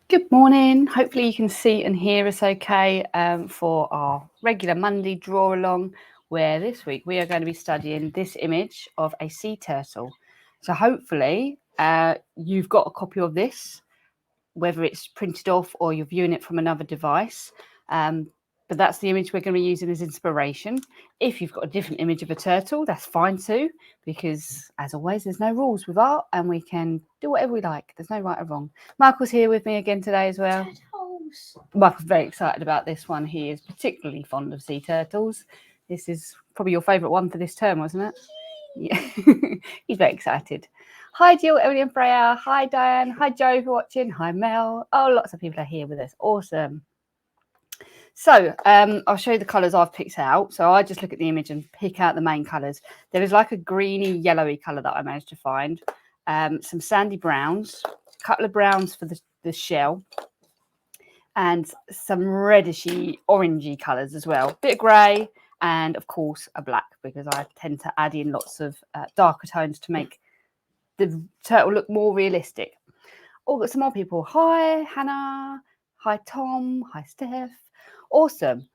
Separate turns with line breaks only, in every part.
Good morning. Hopefully you can see and hear us okay for our regular Monday draw along, where this week we are going to be studying this image of a sea turtle. So hopefully you've got a copy of this, whether it's printed off or you're viewing it from another device. But that's the image we're going to be using as inspiration. If you've got a different image of a turtle, that's fine too, because as always, there's no rules with art and we can do whatever we like. There's no right or wrong. Michael's here with me again today as well.
Turtles.
Michael's very excited about this one. He is particularly fond of sea turtles. This is probably your favourite one for this term, wasn't it? Yeah, he's very excited. Hi Jill, Emily and Freya. Hi Diane. Hi Joe for watching. Hi Mel. Oh, lots of people are here with us. Awesome. So I'll show you the colours I've picked out. So I just look at the image and pick out the main colours. There is like a greeny, yellowy colour that I managed to find. Some sandy browns, a couple of browns for the shell, and some reddishy, orangey colours as well. Bit of grey, and of course a black, because I tend to add in lots of darker tones to make the turtle look more realistic. Oh, got some more people. Hi Hannah. Hi Tom. Hi Steph. Awesome.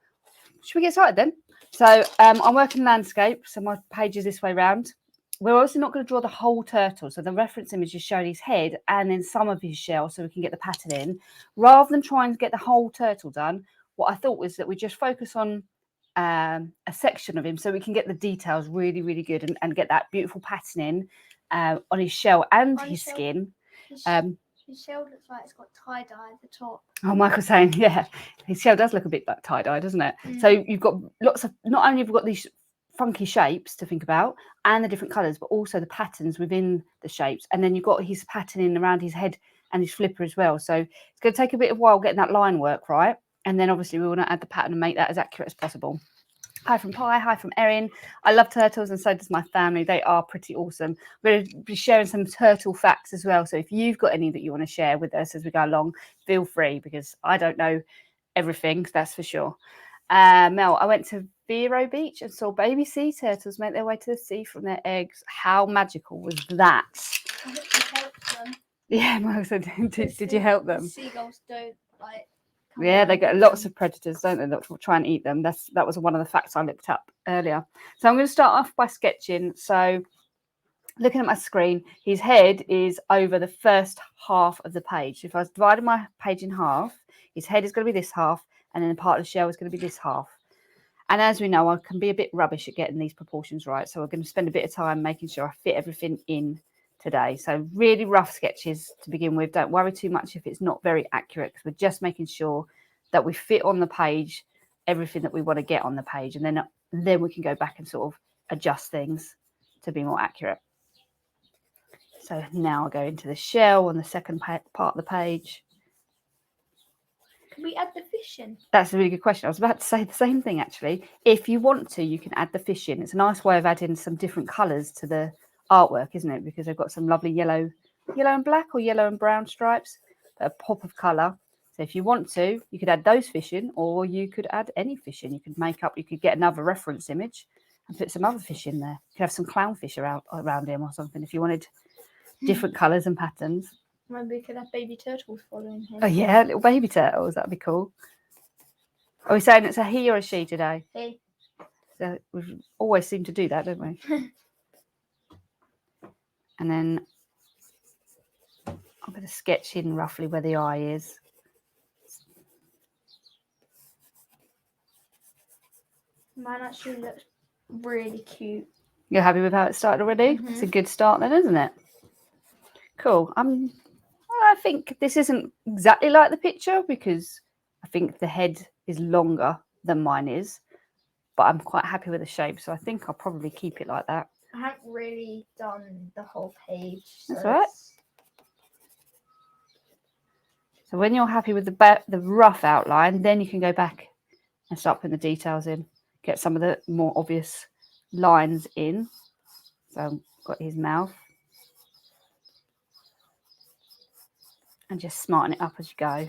Should we get started then? So I'm working landscape, so my page is this way round. We're also not going to draw the whole turtle, so the reference image is showing his head and then some of his shell, so we can get the pattern in. Rather than trying to get the whole turtle done, what I thought was that we just focus on a section of him so we can get the details really, really good and get that beautiful pattern in on his shell and his skin.
His shell looks like it's got tie-dye at the top.
Oh, Michael's saying, yeah, his shell does look a bit like tie-dye, doesn't it? So you've got lots of, not only have you got these funky shapes to think about and the different colours, but also the patterns within the shapes. And then you've got his patterning around his head and his flipper as well. So it's going to take a bit of while getting that line work right. And then obviously we want to add the pattern and make that as accurate as possible. Hi from Pi, hi from Erin. I love turtles and so does my family. They are pretty awesome. We're going to be sharing some turtle facts as well. So if you've got any that you want to share with us as we go along, feel free, because I don't know everything, that's for sure. Mel, I went to Vero Beach and saw baby sea turtles make their way to the sea from their eggs. How magical was that?
I hope you helped them.
Yeah, Mel said, did you help them?
The seagulls don't like.
Yeah, they get lots of predators, don't they, that will try and eat them. That was one of the facts I looked up earlier. So I'm going to start off by sketching. So looking at my screen, his head is over the first half of the page. If I was dividing my page in half, his head is going to be this half, and then the part of the shell is going to be this half. And as we know, I can be a bit rubbish at getting these proportions right. So we're going to spend a bit of time making sure I fit everything in today. So really rough sketches to begin with. Don't worry too much if it's not very accurate, because we're just making sure that we fit on the page everything that we want to get on the page, and then we can go back and sort of adjust things to be more accurate. So now I'll go into the shell on the second part of the page.
Can we add the fish in?
That's a really good question. I was about to say the same thing, actually. If you want to, you can add the fish in. It's a nice way of adding some different colours to the artwork, isn't it? Because they've got some lovely yellow and black or yellow and brown stripes, a pop of colour. So if you want to, you could add those fish in, or you could add any fish in. You could get another reference image and put some other fish in there. You could have some clownfish around him or something if you wanted different colours and patterns.
Maybe we could have baby turtles following him.
Oh yeah, little baby turtles. That'd be cool. Are we saying it's a he or a she today?
He.
So we always seem to do that, don't we? And then I'm going to sketch in roughly where the eye is.
Mine actually looks really cute.
You're happy with how it started already?
Mm-hmm.
It's a good start then, isn't it? Cool. I think this isn't exactly like the picture, because I think the head is longer than mine is, but I'm quite happy with the shape, so I think I'll probably keep it like that.
I haven't really done the whole page. So
That's right. So when you're happy with the rough outline, then you can go back and start putting the details in. Get some of the more obvious lines in. So I've got his mouth. And just smarten it up as you go.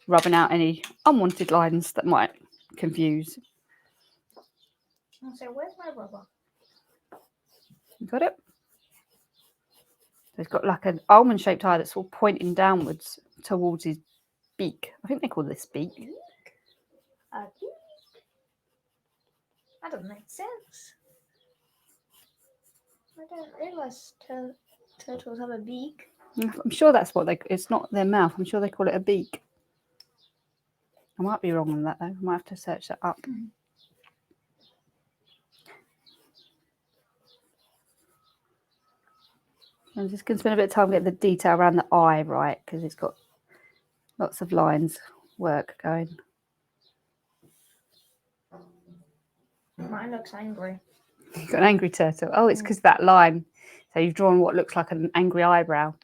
Rubbing out any unwanted lines that might confuse.
So where's my rubber?
You got it? So it's got like an almond-shaped eye that's all pointing downwards towards his beak. I think they call this beak.
Beak? A beak? That doesn't make sense. I don't realise turtles have a beak.
I'm sure that's what they. It's not their mouth. I'm sure they call it a beak. I might be wrong on that though. I might have to search that up. I'm just going to spend a bit of time getting the detail around the eye right because it's got lots of lines work going.
Mine looks angry.
You've got an angry turtle. Oh, it's because that line. So you've drawn what looks like an angry eyebrow.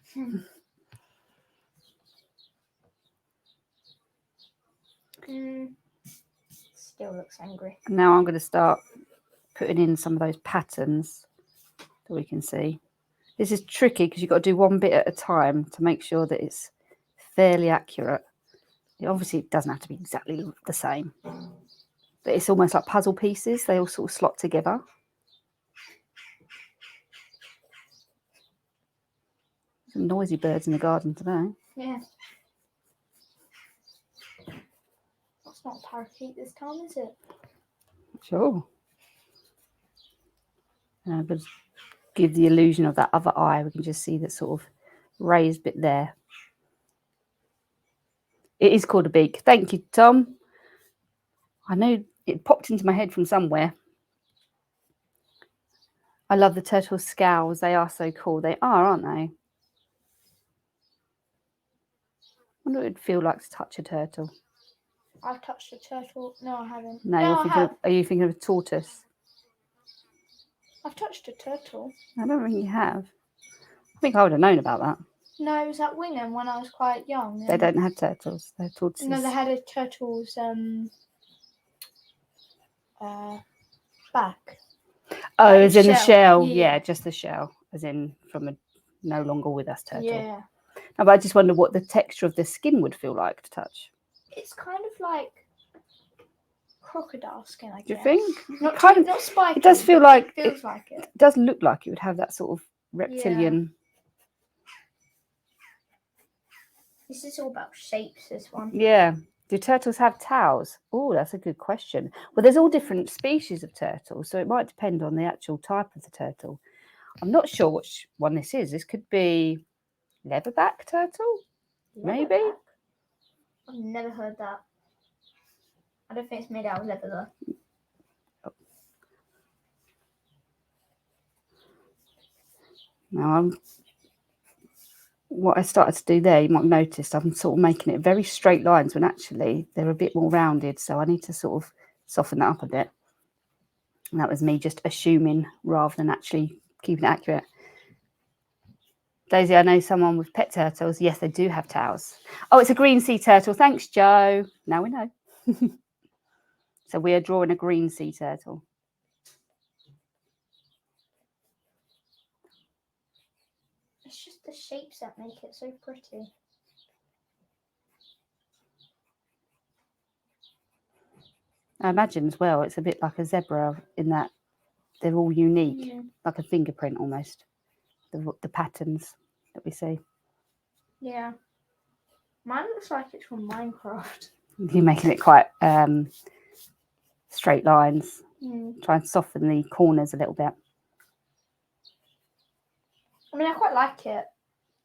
Still looks angry.
Now I'm going to start putting in some of those patterns that we can see. This is tricky because you've got to do one bit at a time to make sure that it's fairly accurate. Obviously, it doesn't have to be exactly the same, but it's almost like puzzle pieces. They all sort of slot together. Some noisy birds in the garden today.
Yeah. That's not a parakeet this time, is it?
Sure. But give the illusion of that other eye. We can just see that sort of raised bit there. It is called a beak. Thank you, Tom. I know it popped into my head from somewhere. I love the turtle scowls. They are so cool. They are, aren't they? I wonder what it would feel like to touch a turtle.
I've touched a turtle. No, I haven't.
No,
I have.
Are you thinking of a tortoise?
I've touched a turtle.
I don't think you have. I think I would have known about that.
No, it was at Wingham when I was quite young.
They don't have turtles. They're tortoises.
No, they had a turtle's back.
Oh,
like
as in the shell.
Yeah.
Yeah, just the shell. As in from a no longer with us turtle.
Yeah.
No, but I just wonder what the texture of the skin would feel like to touch.
It's kind of like crocodile skin, I guess.
Do you think?
Not
Kind of.
not spiky.
It does feel like
it feels like it.
It does look like it would have that sort of reptilian.
This is all about shapes, this one.
Yeah. Do turtles have tails? Oh, that's a good question. Well, there's all different species of turtles, so it might depend on the actual type of the turtle. I'm not sure which one this is. This could be leatherback turtle, maybe.
Leatherback? I've never heard that. I don't think it's made out of leather though.
Now, what I started to do there, you might have noticed, I'm sort of making it very straight lines when actually they're a bit more rounded. So I need to sort of soften that up a bit. And that was me just assuming rather than actually keeping it accurate. Daisy, I know someone with pet turtles. Yes, they do have tails. Oh, it's a green sea turtle. Thanks, Joe. Now we know. So we are drawing a green sea turtle.
It's just the shapes that make it so pretty.
I imagine as well, it's a bit like a zebra in that they're all unique, like a fingerprint almost, the patterns that we see.
Yeah. Mine looks like it's from Minecraft.
You're making it quite straight lines. Try and soften the corners a little bit.
I mean, I quite like it.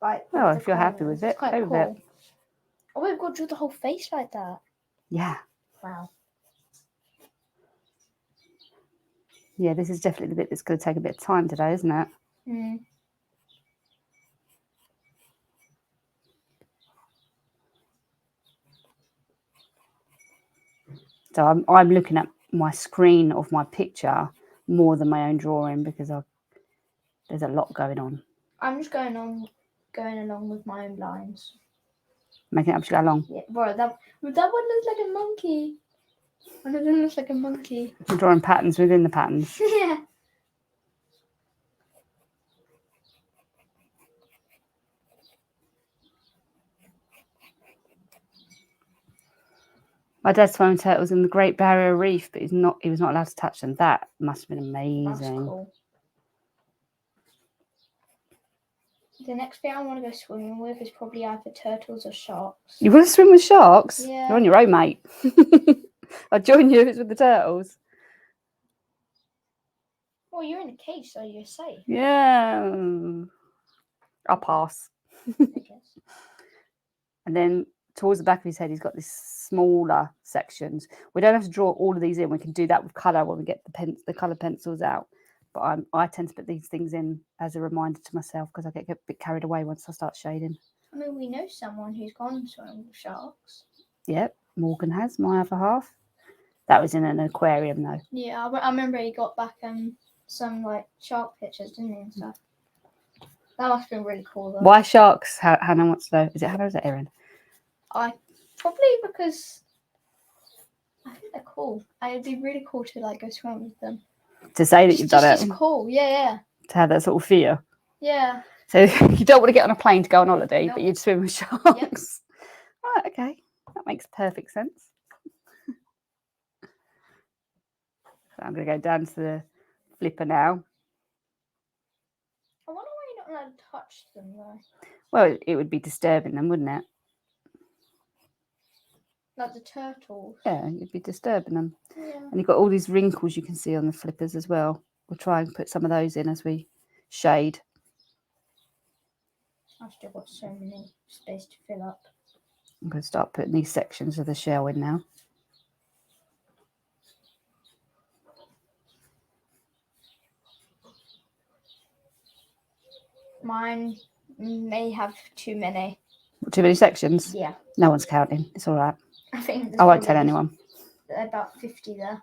Like,
oh, if you're happy with it,
quite
go
cool.
with it.
Oh, we've got to draw the whole face like that.
Yeah.
Wow.
Yeah, this is definitely the bit that's going to take a bit of time today, isn't it? So I'm looking at my screen of my picture more than my own drawing because there's a lot going on.
I'm just going along with my own lines.
Making it up as you go along.
Yeah, bro, that one looks like a monkey. One of them looks like a monkey.
You're drawing patterns within the patterns.
Yeah.
My dad swam turtles in the Great Barrier Reef, but he was not allowed to touch them. That must have been amazing.
That's cool. The next thing I want to go swimming with is probably either turtles or sharks.
You want to swim with sharks?
Yeah.
You're on your own, mate. I'll join you if it's with the turtles.
Well, you're in a cage, so you're safe.
Yeah. I'll pass.
I guess.
And then towards the back of his head, he's got these smaller sections. We don't have to draw all of these in. We can do that with colour when we get the colour pencils out. But I tend to put these things in as a reminder to myself because I get a bit carried away once I start shading.
I mean, we know someone who's gone swimming with sharks.
Yep, Morgan has, my other half. That was in an aquarium though.
Yeah, I remember he got back some like shark pictures, didn't he, and stuff. That must have been really cool though.
Why sharks? Hannah wants to know. Is it Hannah or is it Erin?
Probably because I think they're cool. It'd be really cool to like go swimming with them.
To say that you've done it.
It's cool, yeah.
To have that sort of fear.
Yeah.
So you don't want to get on a plane to go on holiday,
Nope.
but you'd swim with sharks.
Yep.
Right, okay. That makes perfect sense. So I'm going to go down to the flipper now.
I wonder why you're not allowed to touch them though.
Well, it would be disturbing them, wouldn't it?
Like the turtles.
Yeah, you'd be disturbing them.
Yeah.
And you've got all these wrinkles you can see on the flippers as well. We'll try and put some of those in as we shade.
I've still got so many space to fill up.
I'm going to start putting these sections of the shell in now.
Mine may have too many.
Too many sections?
Yeah.
No one's counting. It's all right.
I think
I won't tell anyone.
About 50 there.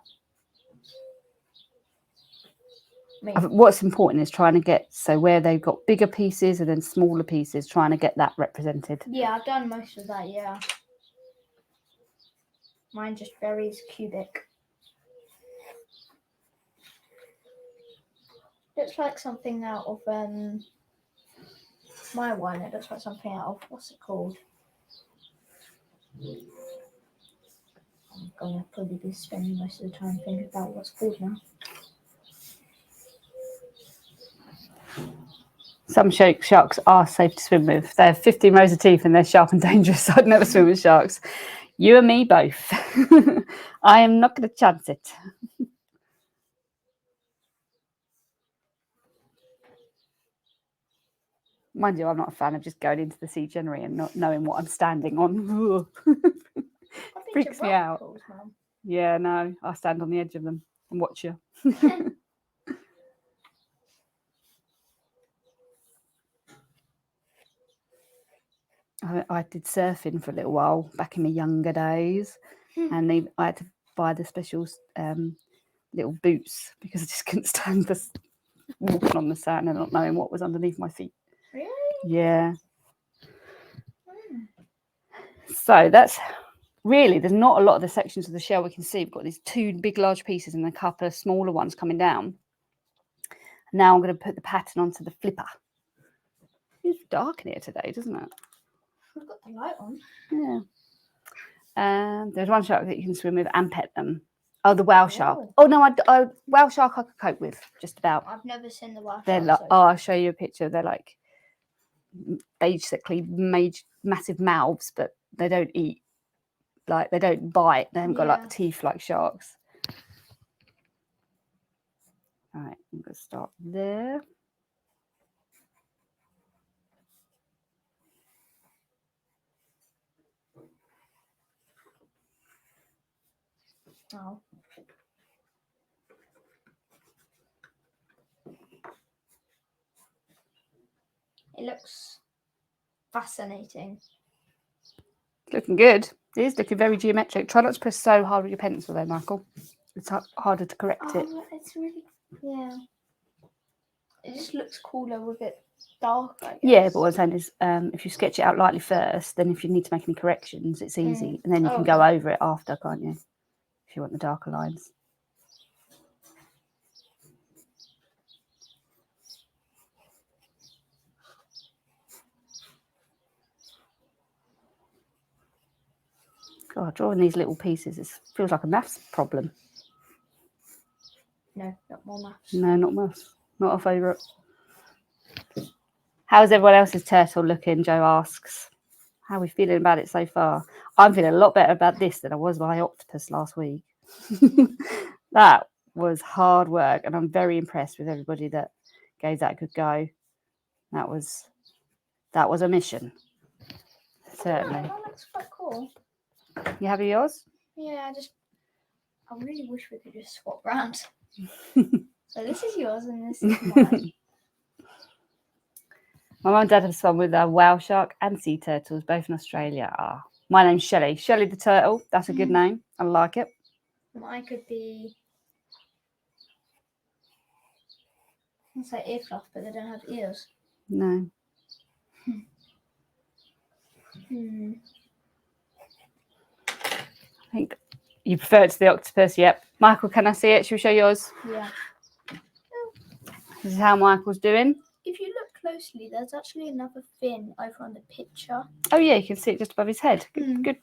What's important is trying to get, so where they've got bigger pieces and then smaller pieces, trying to get that represented.
Yeah, I've done most of that, yeah. Mine just varies cubic. Looks like something out of my one. It looks like something out of, what's it called? I'm gonna probably be spending most of the time thinking about what's called now.
Some sharks are safe to swim with. They have 15 rows of teeth and they're sharp and dangerous. I'd never swim with sharks. You and me both. I am not going to chance it. Mind you, I'm not a fan of just going into the sea generally and not knowing what I'm standing on. Freaks me out.
Mom.
Yeah, no, I stand on the edge of them and watch you. I did surfing for a little while back in my younger days, and I had to buy the special little boots because I just couldn't stand this walking on the sand and not knowing what was underneath my feet.
Really?
Yeah. So that's really, there's not a lot of the sections of the shell we can see. We've got these two big large pieces and a couple of smaller ones coming down. Now I'm going to put the pattern onto the flipper. It's dark in here today, doesn't it?
We've got the light on.
Yeah. There's one shark that you can swim with and pet them. Oh, the whale shark.
Oh.
Oh no, whale shark I could cope with just about.
I've never seen the whale
They're
shark.
like, oh, I'll show you a picture. They're like basically massive mouths, but they don't eat. Like they don't bite. They haven't got like teeth like sharks. All right, I'm going to start there.
Oh. It looks fascinating.
Looking good. It is looking very geometric. Try not to press so hard with your pencil though, Michael. It's harder to correct it.
It's really, yeah. It just looks cooler with it dark, I guess.
Yeah, but what I'm saying is if you sketch it out lightly first, then if you need to make any corrections, it's easy. And then you can go over it after, can't you? If you want the darker lines. God, drawing these little pieces, it feels like a maths problem.
No, not more maths.
No, not maths. Not our favourite. How's everyone else's turtle looking? Joe asks. How are we feeling about it so far? I'm feeling a lot better about this than I was my octopus last week. That was hard work, and I'm very impressed with everybody that gave that a good go. That was a mission. Certainly.
That looks quite cool.
You happy with yours?
Yeah, I really wish we could just swap round. So this is yours and this is mine.
My mum and dad have swum with a whale shark and sea turtles, both in Australia. My name's Shelley. Shelley the turtle. That's a good name. I like it.
Mine could be, let's say ear fluff, but they don't have ears.
No. I think you prefer it to the octopus. Yep. Michael, can I see it? Should we show yours?
Yeah.
This is how Michael's doing.
If you look closely, there's actually another fin over on the picture.
Oh yeah, you can see it just above his head. Good.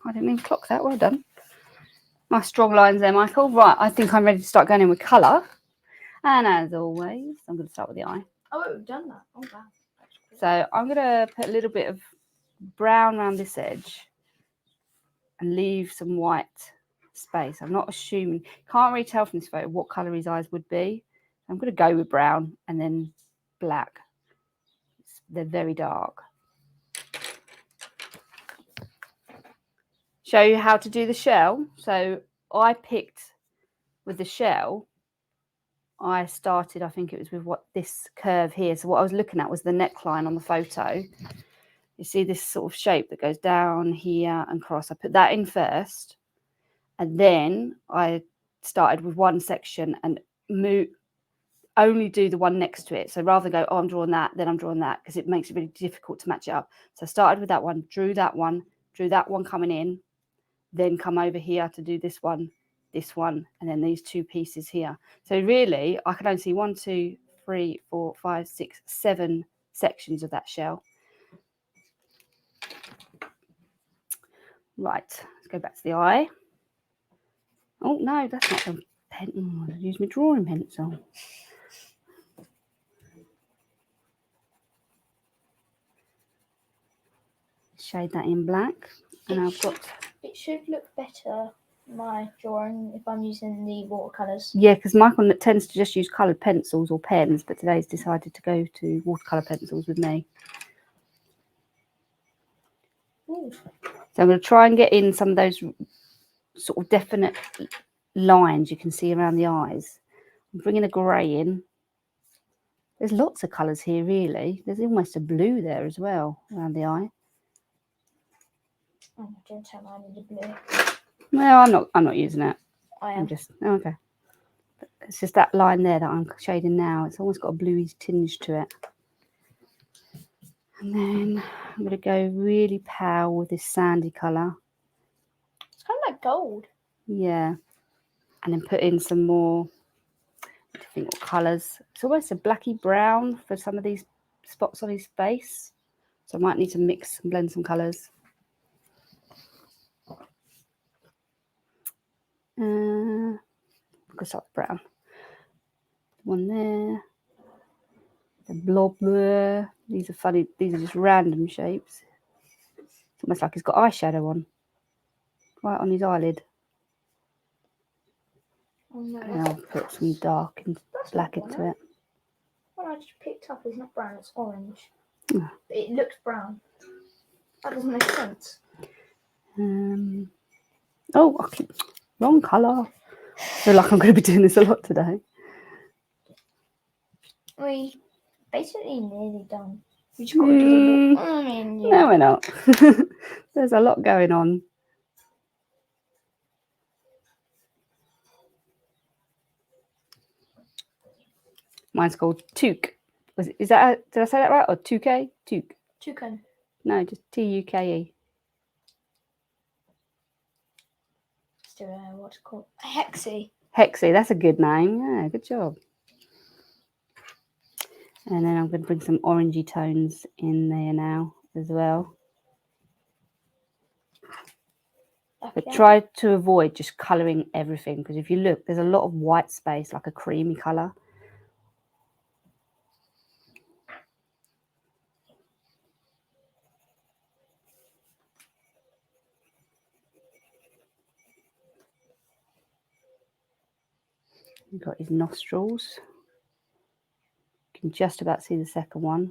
I didn't even clock that. Well done. Nice strong lines there, Michael. Right, I think I'm ready to start going in with colour. And as always, I'm going to start with the eye.
Oh, we've done that. Oh wow.
So I'm going to put a little bit of brown around this edge and leave some white space. I'm not assuming, can't really tell from this photo what colour his eyes would be. I'm going to go with brown and then black. They're very dark. Show you how to do the shell. So I picked with the shell, I started, I think it was with this curve here. So what I was looking at was the neckline on the photo. You see this sort of shape that goes down here and across. I put that in first, and then I started with one section and only do the one next to it. So rather than go, oh, I'm drawing that, then I'm drawing that, because it makes it really difficult to match it up. So I started with that one, drew that one coming in, then come over here to do this one, and then these two pieces here. So really, I can only see 1, 2, 3, 4, 5, 6, 7 sections of that shell. Right, let's go back to the eye. Oh, no, that's not the pen. Oh, I use my drawing pencil. Shade that in black. And
It should look better, my drawing, if I'm using the watercolours.
Yeah, because Michael tends to just use coloured pencils or pens, but today's decided to go to watercolour pencils with me.
Ooh.
So I'm going to try and get in some of those sort of definite lines you can see around the eyes. I'm bringing a grey in. There's lots of colours here, really. There's almost a blue there as well around the eye.
Oh, don't tell me I need a blue.
Well, I'm not using it.
I am.
I'm just okay. It's just that line there that I'm shading now. It's almost got a bluey tinge to it. And then I'm going to go really pale with this sandy colour.
It's kind of like gold.
Yeah. And then put in some more, I think, what colours. It's almost a blacky brown for some of these spots on his face. So I might need to mix and blend some colours. I'm going to start with brown. One there. The blob there. These are funny. These are just random shapes. It's almost like he's got eyeshadow on. Right on his eyelid.
Oh no.
And I'll put some dark and black into it.
What I just picked up is not brown, it's orange.
Oh.
But it looks brown. That doesn't make sense.
Oh, okay. Wrong colour. I feel like I'm going to be doing this a lot today.
We basically nearly done. We just got to do the look.
No, we're not. There's a lot going on. Mine's called Toque. Did I say that right? Or Touquet? Toque.
Toucan.
No, just Tuke.
Still don't know what to call it. Hexy.
Hexy, that's a good name. Yeah, good job. And then I'm going to bring some orangey tones in there now as well. But try to avoid just colouring everything, because if you look, there's a lot of white space, like a creamy colour. You've got his nostrils. You can just about see the second one.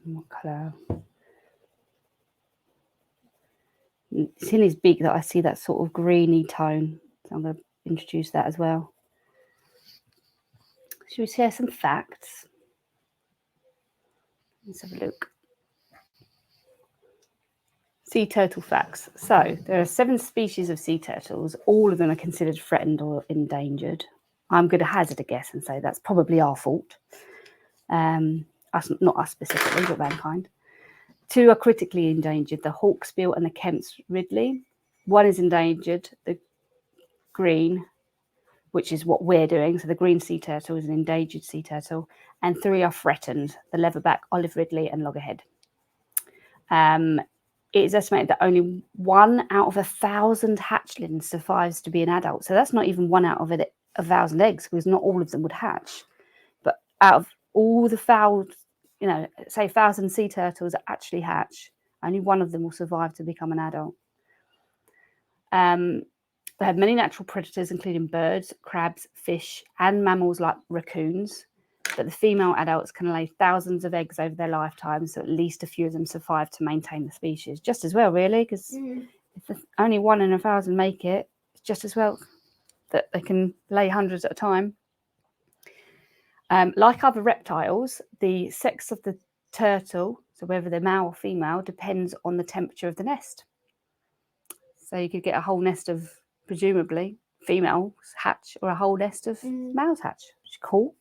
And what colour? It's in his beak that I see that sort of greeny tone. So I'm going to introduce that as well. Should we share some facts? Let's have a look. Sea turtle facts. So there are 7 species of sea turtles. All of them are considered threatened or endangered. I'm going to hazard a guess and say that's probably our fault. Not us specifically, but mankind. 2 are critically endangered, the hawksbill and the Kemp's ridley. 1 is endangered, the green, which is what we're doing. So the green sea turtle is an endangered sea turtle. And 3 are threatened, the leatherback, olive ridley and loggerhead. It is estimated that only 1 out of 1,000 hatchlings survives to be an adult. So that's not even 1 out of 1,000 eggs, because not all of them would hatch. But out of all the fouled, say 1,000 sea turtles that actually hatch, only 1 of them will survive to become an adult. They have many natural predators, including birds, crabs, fish, and mammals like raccoons. But the female adults can lay thousands of eggs over their lifetime, so at least a few of them survive to maintain the species. Just as well, really, because if only 1 in 1,000 make it, it's just as well that they can lay hundreds at a time. Like other reptiles, the sex of the turtle, so whether they're male or female, depends on the temperature of the nest. So you could get a whole nest of, presumably, females hatch, or a whole nest of males hatch, which is cool.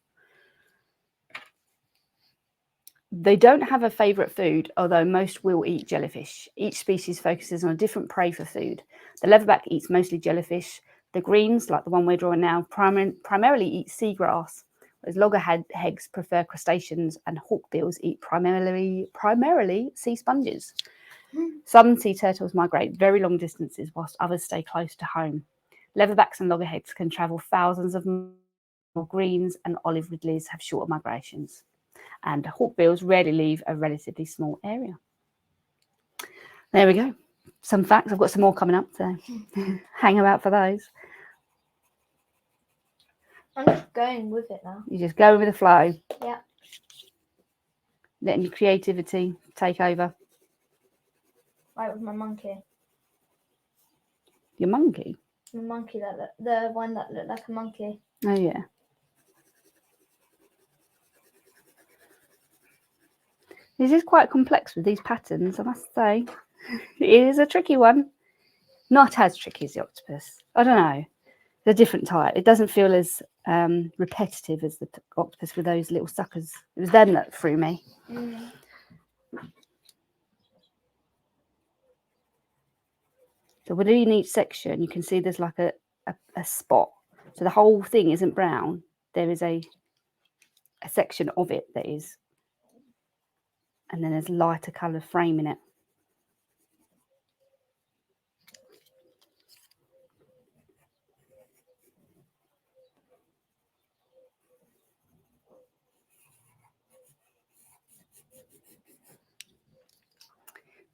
They don't have a favourite food, although most will eat jellyfish. Each species focuses on a different prey for food. The leatherback eats mostly jellyfish. The greens, like the one we're drawing now, primarily eat seagrass, whereas loggerheads prefer crustaceans, and hawkbills eat primarily sea sponges. Some sea turtles migrate very long distances, whilst others stay close to home. Leatherbacks and loggerheads can travel thousands of miles. Greens and olive ridleys have shorter migrations. And hawkbills rarely leave a relatively small area. There we go. Some facts. I've got some more coming up, so hang about for those.
I'm just going with it now.
You just go with the flow.
Yeah.
Letting your creativity take over.
Right, with my monkey.
Your monkey?
The monkey, the one that looked like a monkey.
Oh, yeah. This is quite complex with these patterns, I must say. It is a tricky one. Not as tricky as the octopus. I don't know. It's a different type. It doesn't feel as repetitive as the octopus with those little suckers. It was them that threw me. So within each section, you can see there's like a spot. So the whole thing isn't brown. There is a section of it that is. And then there's lighter colour frame in it.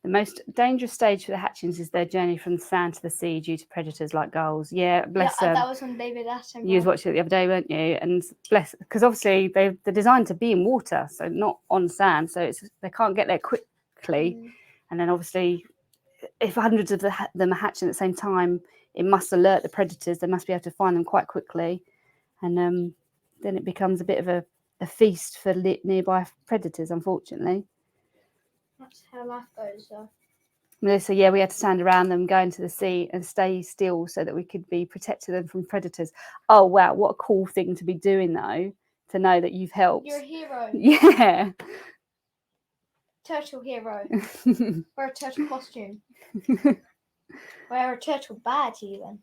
The most dangerous stage for the hatchlings is their journey from the sand to the sea due to predators like gulls. Yeah, bless them.
That was on David Attenborough.
You was watching it the other day, weren't you? And bless, because obviously they're designed to be in water, so not on sand, so they can't get there quickly. And then obviously, if hundreds of them are hatching at the same time, it must alert the predators. They must be able to find them quite quickly, and then it becomes a bit of a feast for nearby predators, unfortunately.
That's how life goes, though.
Melissa, yeah, we had to stand around them, go into the sea and stay still so that we could be protecting them from predators. Oh, wow, what a cool thing to be doing, though, to know that you've helped.
You're a hero.
Yeah.
Turtle hero. Wear a turtle costume. Wear a turtle badge, even.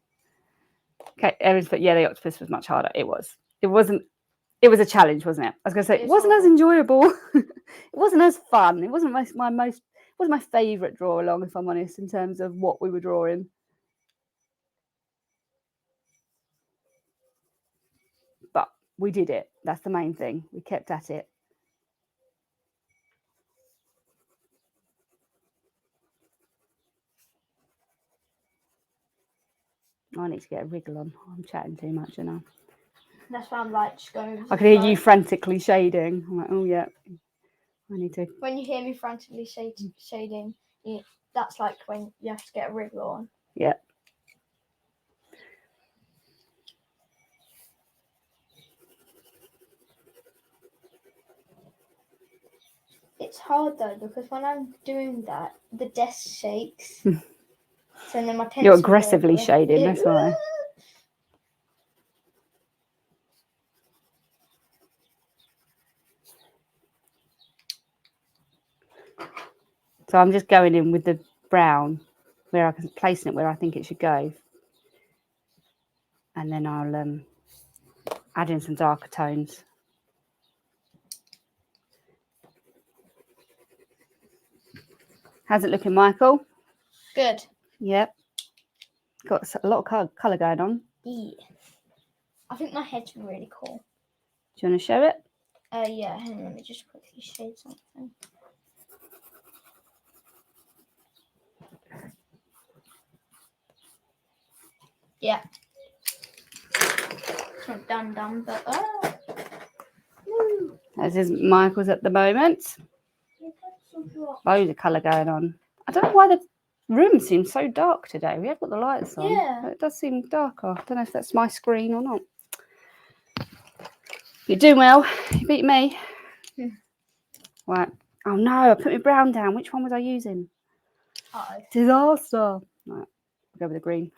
Okay, Erin's put, yeah, the octopus was much harder. It was. It was a challenge, wasn't it? I was going to say, it wasn't as enjoyable. It wasn't as fun. It wasn't my favourite draw along, if I'm honest, in terms of what we were drawing. But we did it. That's the main thing. We kept at it. I need to get a wriggle on. I'm chatting too much, you know.
That's why I'm like just going.
I can hear you frantically shading. I'm like, oh yeah, I need to.
When you hear me frantically shading, that's like when you have to get a wriggle on.
Yeah.
It's hard though because when I'm doing that, the desk shakes. So then my pencil.
You're aggressively shading. That's why. So I'm just going in with the brown, where I can place it where I think it should go, and then I'll add in some darker tones. How's it looking, Michael?
Good.
Yep. Got a lot of colour going on.
Yeah. I think my head's really cool.
Do you want to show it?
Yeah, hang on, let me just quickly shade something. Yeah. It's not done, but
As is Michael's at the moment. Loads of colour going on. I don't know why the room seems so dark today. We have got the lights on.
Yeah.
But it does seem darker. I don't know if that's my screen or not. You're doing well. You beat me. Right. Oh no, I put my brown down. Which one was I using?
Uh-oh.
Disaster. Right. I'll go with the green.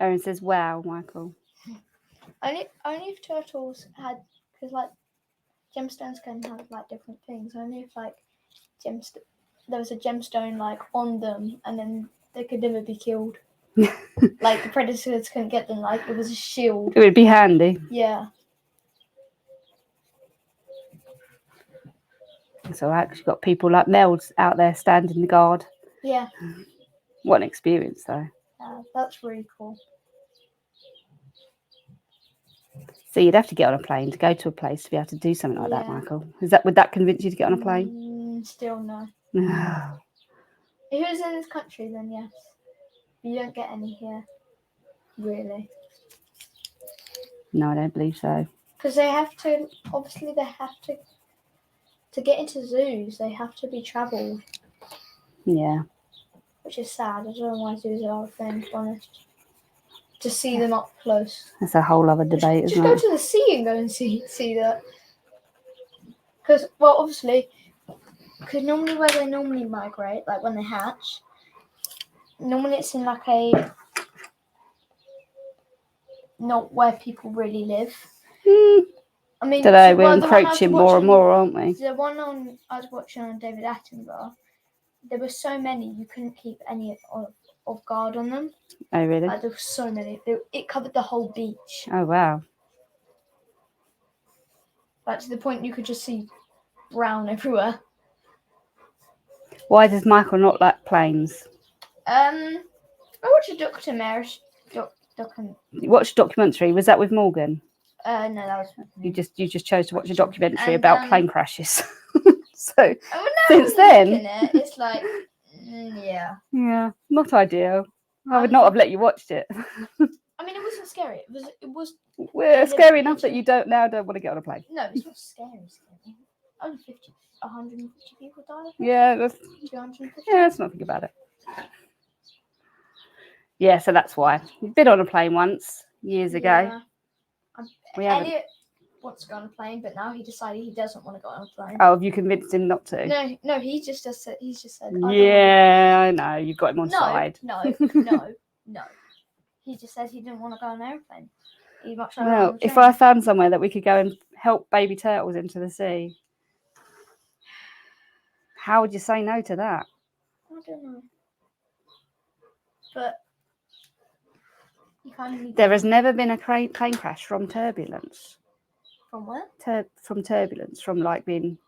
Erin says, wow, Michael.
Only if turtles had, because like gemstones can have like different things. Only if like there was a gemstone like on them, and then they could never be killed. Like the predators couldn't get them. Like it was a shield.
It would be handy.
Yeah.
So I actually got people like Mel's out there standing the guard.
Yeah.
What an experience, though.
That's really cool.
So you'd have to get on a plane to go to a place to be able to do something like that,
Yeah.
Michael. Would that convince you to get on a plane?
Still no. If it was in this country, then yes. You don't get any here, really.
No, I don't believe so.
Because they have to. Obviously, they have to get into zoos. They have to be travelled.
Yeah.
Which is sad. I don't know why zoos are a thing, to be honest. To see them up close.
That's a whole other debate,
just
isn't
go
it?
to the sea and go and see that. Because, well, obviously, because normally where they normally migrate, like when they hatch, normally it's in like a, not where people really live. I mean,
don't know, we're encroaching more and more, aren't we?
The one I was watching on David Attenborough, there were so many, you couldn't keep any of guard on them.
Oh, really?
Like, there were so many. It covered the whole beach.
Oh, wow.
Like, to the point you could just see brown everywhere.
Why does Michael not like planes?
I watched a documentary.
You watched a documentary. Was that with Morgan?
No, that was
you just chose to watch a documentary about plane crashes. So
since then, it's like, yeah,
not ideal. I would not have let you watched it.
I mean, it wasn't scary. It was.
We're scary enough that you don't want to get on a plane.
No, it's not scary. Only 150 people died.
Yeah, that's
250.
Yeah, let's not think about it. Yeah, so that's why. We've been on a plane once years ago.
Elliot wants to go on a plane, but now he decided he doesn't want to go on a plane.
Oh, have you convinced him not to?
No, he just said.
Yeah, I know. You've got him on side.
No. He just said he didn't want to go on an airplane.
Well, if I found somewhere that we could go and help baby turtles into the sea, how would you say no to that?
I don't know. But you kind of need.
There has never been a plane crash from turbulence.
From where?
From turbulence, from it being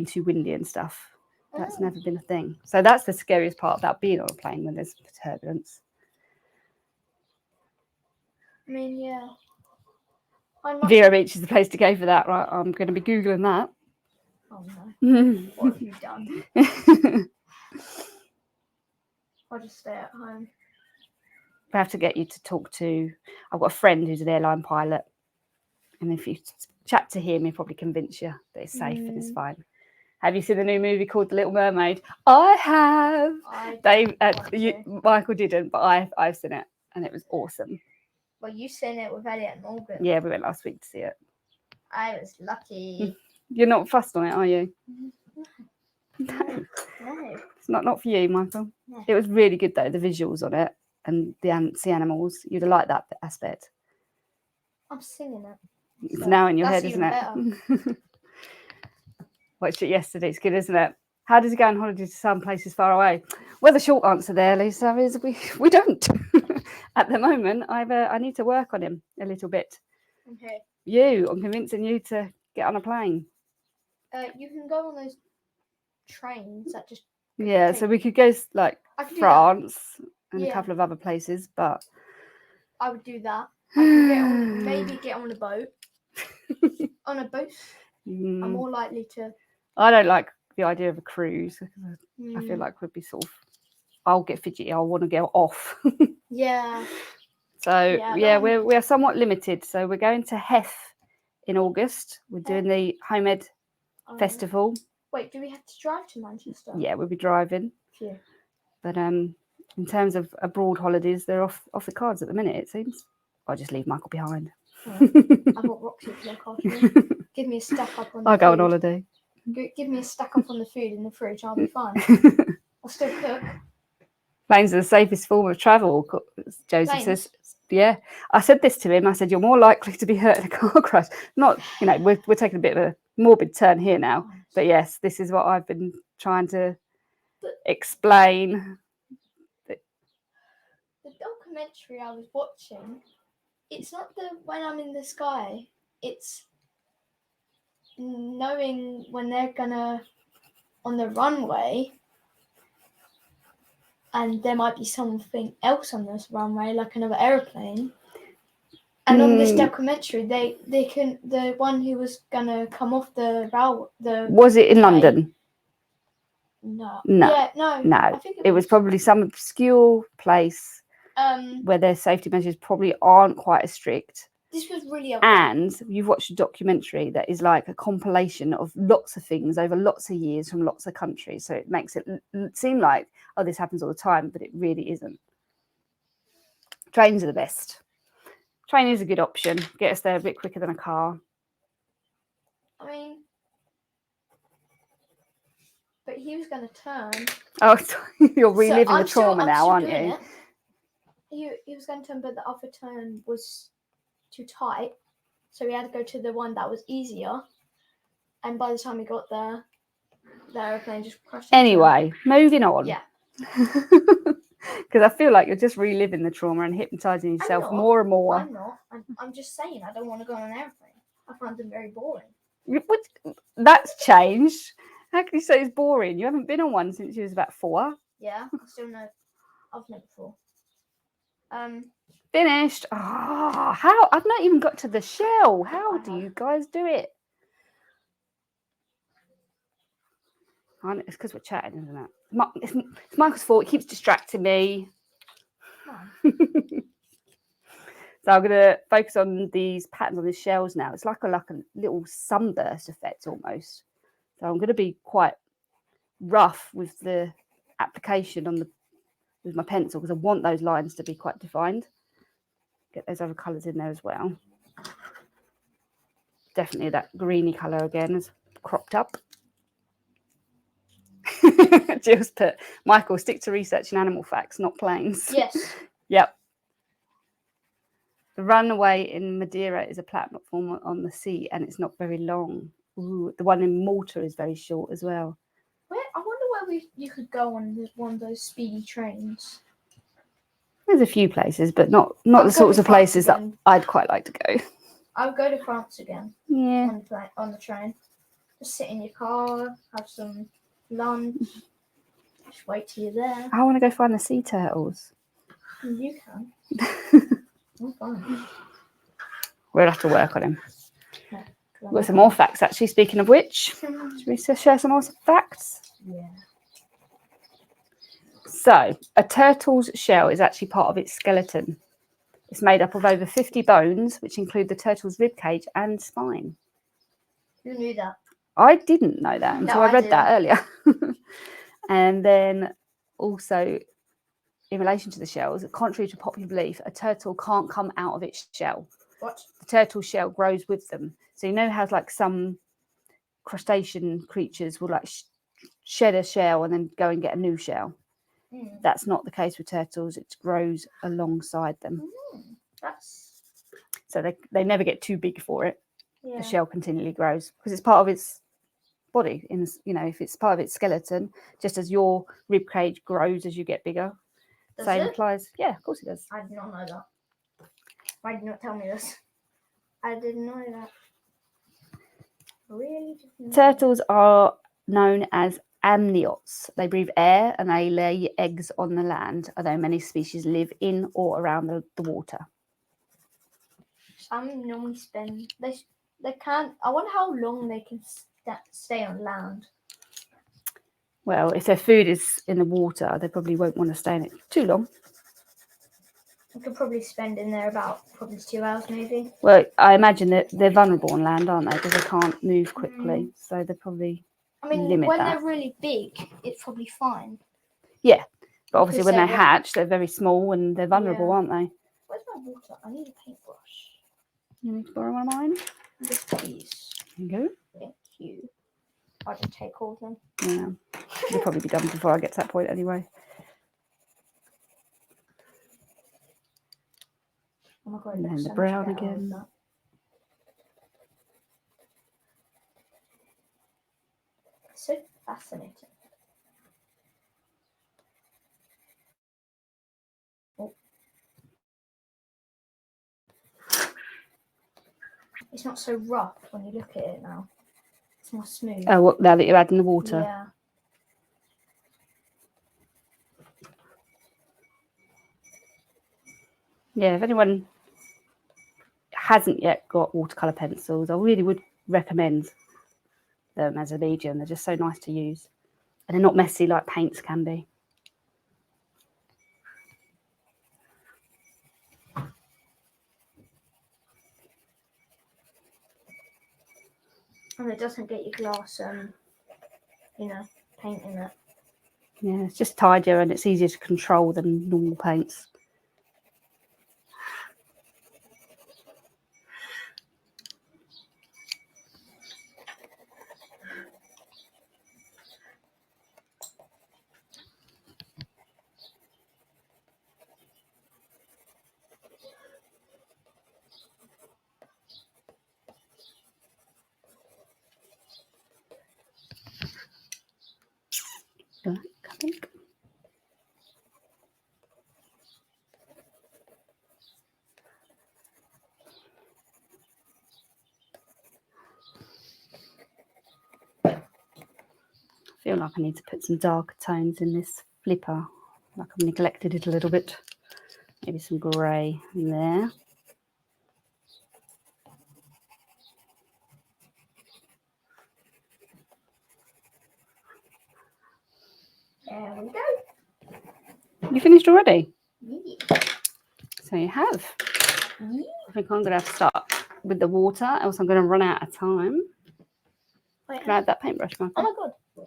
too windy and stuff. That's never been a thing. So that's the scariest part about being on a plane when there's turbulence.
I mean, yeah.
Vero Beach is the place to go for that, right? I'm going to be Googling that.
Oh no. What have you done? I'll just stay at home.
I have to get you to talk to. I've got a friend who's an airline pilot, and if you chat to him, he'll probably convince you that it's safe and it's fine. Have you seen the new movie called The Little Mermaid? I have. Michael didn't, but I've seen it, and it was awesome.
Well, you seen it with Elliot and Morgan.
Yeah, we went last week to see it.
I was lucky.
You're not fussed on it, are you?
No.
It's not for you, Michael.
No.
It was really good though, the visuals on it and the sea animals. You'd have liked that aspect.
I'm singing it.
It's now in your head, isn't
even
it? Watched it yesterday. It's good, isn't it? How does it go on holiday to some places far away? Well, the short answer there, Lisa, is we don't. At the moment, I need to work on him a little bit.
Okay.
I'm convincing you to get on a plane.
You can go on those trains that just.
Yeah, so we could go like France and a couple of other places, but
I would do that. I can maybe get on a boat. On a boat, I'm more likely to.
I don't like the idea of a cruise. I feel like we'd be sort of. I'll get fidgety. I want to go off.
Yeah.
So we're somewhat limited. So we're going to Heth in August. We're doing the Home Ed Festival.
Wait, do we have to drive to Manchester?
Yeah, we'll be driving.
Yeah.
But in terms of abroad holidays, they're off the cards at the minute, it seems. I'll just leave Michael behind.
I've got Roxy to look after. Give me a stack up on the
I'll
food.
go on holiday.
Give me a stack up on the food in the fridge, I'll be fine. I'll still cook.
Planes are the safest form of travel, Joseph says. Yeah. I said this to him. I said, you're more likely to be hurt in a car crash. Not, we're taking a bit of a morbid turn here now. But yes, this is what I've been trying to explain.
The documentary I was watching, it's not the when I'm in the sky. It's knowing when they're gonna on the runway and there might be something else on this runway, like another aeroplane. And on this documentary, they can the one who was gonna come off the
was it in London?
No.
No.
Yeah, no.
I think it was probably some obscure place where their safety measures probably aren't quite as strict.
This was really
and you've watched a documentary that is like a compilation of lots of things over lots of years from lots of countries. So it makes it seem like, oh, this happens all the time, but it really isn't. Trains are the best. Train is a good option. Get us there a bit quicker than a car.
I mean, but he was going to turn.
Oh, you're reliving the trauma now, aren't you?
He was going to turn, but the other turn was too tight, so we had to go to the one that was easier. And by the time we got there, the aeroplane just crashed.
Anyway, moving on.
Yeah.
Because I feel like you're just reliving the trauma and hypnotising yourself more and more.
I'm not. I'm just saying I don't want to go on an airplane. I find them very boring.
That's changed. How can you say it's boring? You haven't been on one since you was about 4.
Yeah, I still know. I've never before.
Finished. Oh, how? I've not even got to the shell. How do you guys do it? It's because we're chatting, isn't it? It's Michael's fault. He keeps distracting me. So I'm going to focus on these patterns on these shells now. It's like a little sunburst effect almost. So I'm going to be quite rough with the application with my pencil because I want those lines to be quite defined. Get those other colours in there as well. Definitely that greeny colour again is cropped up. Jill's put, Michael, stick to researching animal facts, not planes.
Yes.
Yep. The runway in Madeira is a platform on the sea and it's not very long. Ooh, the one in Malta is very short as well.
I wonder where you could go on one of those speedy trains.
There's a few places, but not the sorts of places that I'd quite like to go.
I would go to France again.
Yeah.
On the train. Just sit in your car, have some lunch. Just wait till you're there.
I want to go find the sea turtles.
You can. I'm fine.
We'll have to work on him.
Yeah. 'Cause I
We've got some
never-
more facts, actually, speaking of which. Should we share some more facts?
Yeah.
So, a turtle's shell is actually part of its skeleton. It's made up of over 50 bones, which include the turtle's rib cage and spine.
Who knew that?
I didn't know that until
No,
I
I
read that earlier. And then also, in relation to the shells, contrary to popular belief, a turtle can't come out of its shell.
What?
The turtle shell grows with them. So you know how like some crustacean creatures will like shed a shell and then go and get a new shell.
Mm.
That's not the case with turtles. It grows alongside them.
That's
So they never get too big for it.
yeah.
The shell continually grows because it's part of its body. If it's part of its skeleton, just as your rib cage grows as you get bigger.
Does
Same
it?
applies. Yeah, of course it does.
I did not know that. Why did you not tell me this? I didn't know that. Really didn't know.
Turtles are known as amniotes. They breathe air and they lay eggs on the land, although many species live in or around the water.
Some normally spend. They can't. I wonder how long they can stay on land.
Well, if their food is in the water, they probably won't want to stay in it too long.
You could probably spend in there about probably 2 hours, maybe.
Well, I imagine that they're vulnerable on land, aren't they? Because they can't move quickly. So they probably
I mean,
limit
when
that.
they're really big, it's probably fine.
Yeah. But obviously
Because
when
they
they
won't-
hatch, they're very small and they're vulnerable,
Yeah.
aren't they?
Where's my water? I need a paintbrush.
You need to borrow one of mine?
Yes, please.
There you
Thank you. I'll just take all of them.
go. Yeah. They'll probably be done before I get to that point anyway.
Oh my god, it
And
looks
then the
so much
brown
better with
again.
that. So fascinating. Oh. It's not so rough when you look at it now. It's more smooth.
Oh, what, now that you're adding the water?
Yeah.
Yeah, if anyone hasn't yet got watercolour pencils, I really would recommend them as a medium. They're just so nice to use. And they're not messy like paints can be.
And it doesn't get your glass, paint in it.
Yeah, it's just tidier and it's easier to control than normal paints. Black, I think. I feel like I need to put some darker tones in this flipper. Like I've neglected it a little bit. Maybe some grey in there.
There we go.
You finished already?
Yeah.
So you have.
Yeah.
I think I'm going to have to start with the water, else I'm going to run out of time.
Wait,
Can I have that paintbrush, Michael?
oh my god.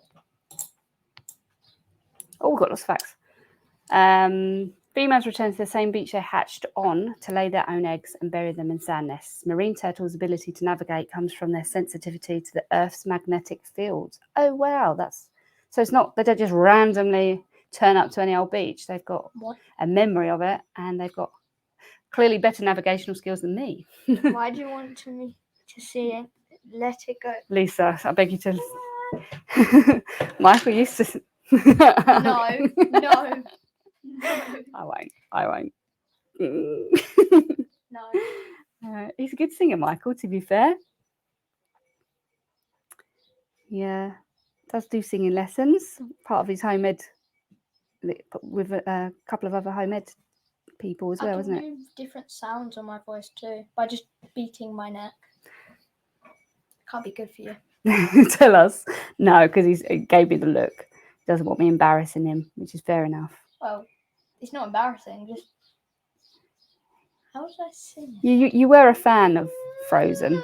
Oh, we've got lots of facts. Females return to the same beach they hatched on to lay their own eggs and bury them in sand nests. Marine turtles' ability to navigate comes from their sensitivity to the Earth's magnetic fields. Oh, wow. So it's not, they don't just randomly turn up to any old beach. They've got
What?
a memory of it and they've got clearly better navigational skills than me.
Why do you want me to see it? Let it go.
Lisa, I beg you to. Michael used to.
No, no, no,
I won't.
no.
He's a good singer, Michael, to be fair. Yeah, does do singing lessons, part of his home ed, with a couple of other home ed people as well,
I
isn't
can
it?
do different sounds on my voice too by just beating my neck. Can't be good for you.
Tell us. No, because he gave me the look. He doesn't want me embarrassing him, which is fair enough.
Well, it's not embarrassing. Just how did I sing?
You were a fan of Frozen.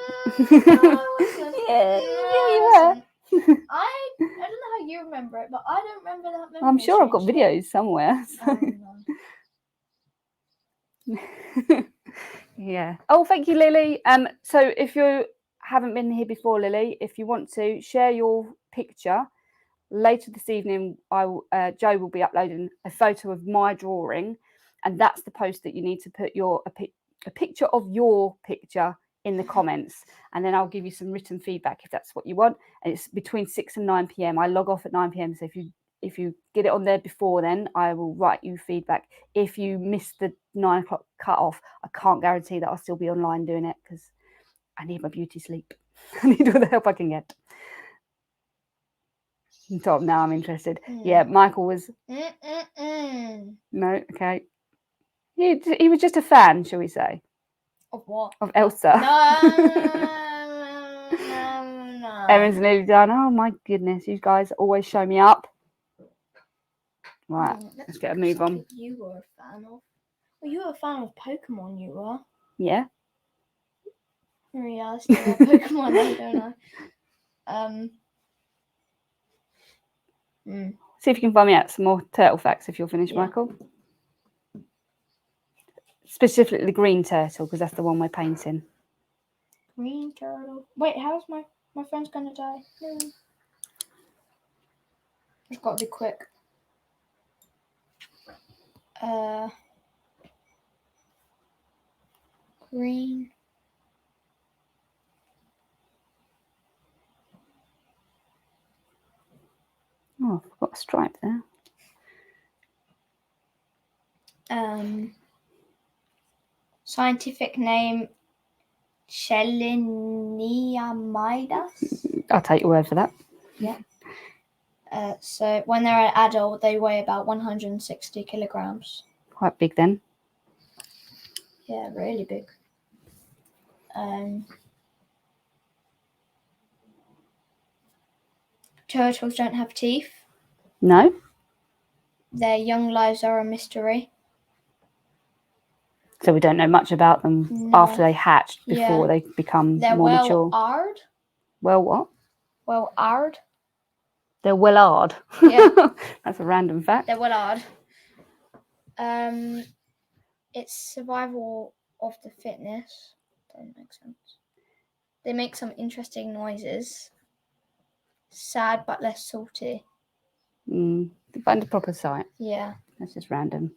Yeah,
you were.
I don't know how you remember it, but I don't remember that memory.
I'm sure I've got
strangely.
videos somewhere.
Oh, no.
Yeah. Oh, thank you, Lily. So if you haven't been here before, Lily, if you want to share your picture later this evening, Joe will be uploading a photo of my drawing, and that's the post that you need to put a picture of your picture in the comments, and then I'll give you some written feedback if that's what you want. And it's between 6 and 9 p.m. I log off at 9 p.m. So if you get it on there before then, I will write you feedback. If you miss the 9 o'clock cut off, I can't guarantee that I'll still be online doing it because I need my beauty sleep. I need all the help I can get. Top, now I'm interested. Yeah, Michael was no, okay. He was just a fan, shall we say?
Of what?
Of Elsa.
No.
Erin's nearly done. Oh my goodness, you guys always show me up. Right, let's get a move on.
You were a fan of. Well, you were a fan of Pokemon. You were.
Yeah.
Yeah, I still love Pokemon, though, don't I?
See if you can find me out some more turtle facts if you're finished,
Yeah.
Michael. Specifically the green turtle, because that's the one we're painting.
Green turtle. Wait, how's my friend's gonna die? It's got to be quick. Green.
Oh, I've got a stripe there.
Scientific name Cheliniamidas.
I'll take your word for that.
Yeah. So when they're an adult, they weigh about 160 kilograms.
Quite big then.
Yeah, really big. Turtles don't have teeth.
No.
Their young lives are a mystery.
So we don't know much about them after they hatched, before they become more mature.
Well-hard.
Well, what?
Well-hard.
They're well-hard.
Yeah.
That's a random fact.
They're well-hard. It's survival of the fittest. Doesn't make sense. They make some interesting noises. Sad but less salty.
Find a proper site.
Yeah.
That's just random.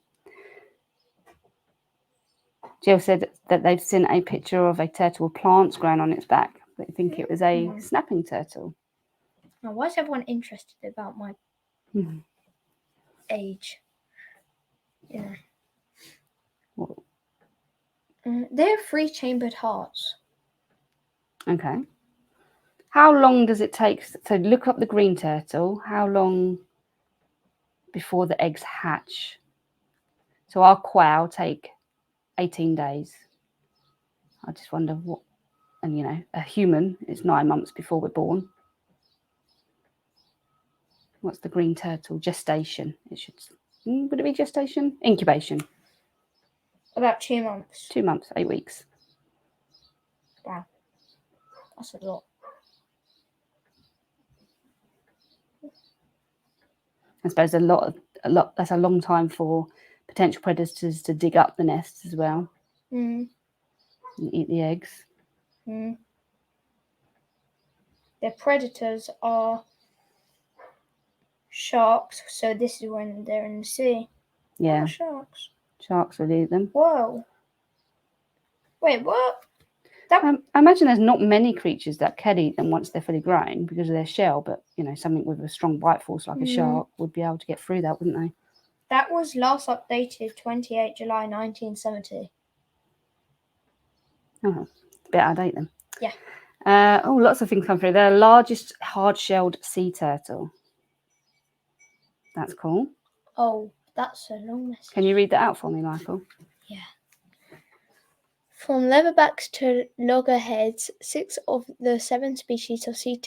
Jill said that they've seen a picture of a turtle with plants growing on its back. They think it was a snapping turtle.
Now, why is everyone interested about my age? Yeah.
Well,
they're 3-chambered hearts.
Okay. How long does it take? So look up the green turtle. How long before the eggs hatch? So our quail take 18 days. I just wonder what, and a human is 9 months before we're born. What's the green turtle? Gestation. It should, would it be gestation? Incubation.
About 2 months.
2 months, 8 weeks.
Wow. That's a lot.
I suppose a lot. That's a long time for potential predators to dig up the nests as well. And eat the eggs.
Their predators are sharks, so this is when they're in the sea.
Yeah.
Oh, sharks.
Sharks would eat them.
Whoa. Wait, what?
I imagine there's not many creatures that can eat them once they're fully grown because of their shell, but something with a strong bite force like a shark would be able to get through that, wouldn't they?
That was last updated 28 July 1970.
Oh, it's a bit out of date then.
Yeah.
Lots of things come through. They're the largest hard-shelled sea turtle. That's cool.
Oh, that's a long message.
Can you read that out for me, Michael?
Yeah. From leatherbacks to loggerheads, 6 of the 7 species of sea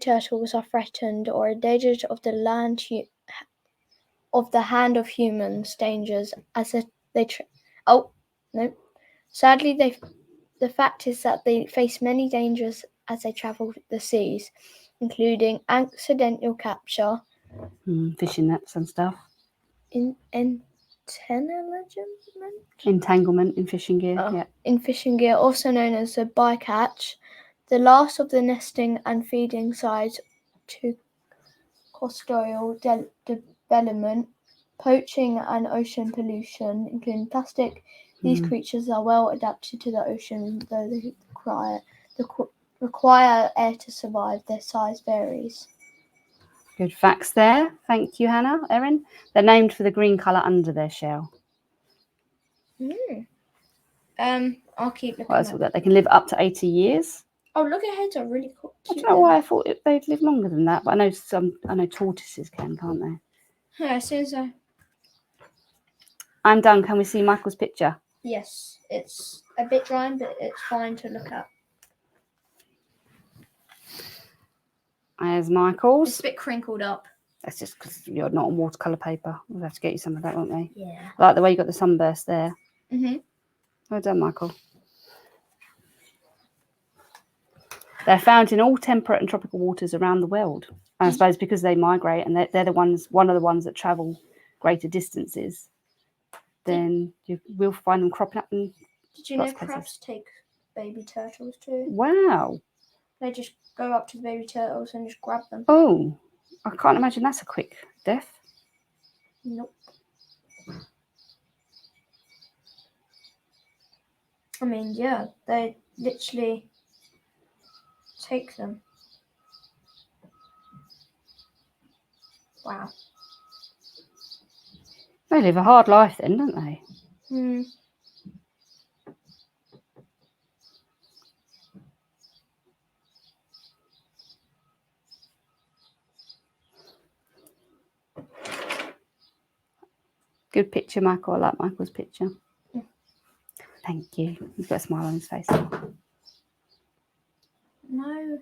turtles are threatened or endangered of the hand of humans. Dangers as Sadly, the fact is that they face many dangers as they travel the seas, including accidental capture,
Fishing nets and stuff.
Entanglement
in fishing gear. Yeah.
In fishing gear, also known as a bycatch, the last of the nesting and feeding sides to coastal development, poaching and ocean pollution, including plastic. These creatures are well adapted to the ocean, though they require air to survive. Their size varies.
Good facts there. Thank you, Hannah. Erin. They're named for the green colour under their shell.
I'll keep looking.
What else we got? They can live up to 80 years.
Oh, loggerheads are really cool.
I don't know why I thought they'd live longer than that, but I know tortoises can, can't they?
Yeah, as soon as
I'm done. Can we see Michael's picture?
Yes, it's a bit dry, but it's fine to look at.
There's Michael's.
It's a bit crinkled up.
That's just because you're not on watercolour paper. We'll have to get you some of that, won't we?
Yeah.
I like the way you got the sunburst there.
Mhm.
Well done, Michael. They're found in all temperate and tropical waters around the world. And I suppose because they migrate and they're one of the ones that travel greater distances, then you will find them cropping up in.
Did you know crabs take baby turtles too?
Wow.
They just go up to the baby turtles and just grab them.
Oh, I can't imagine that's a quick death.
Nope. I mean, yeah, they literally take them. Wow.
They live a hard life then, don't they?
Hmm.
Good picture, Michael. I like Michael's picture. Thank you. He's got a smile on his face.
No.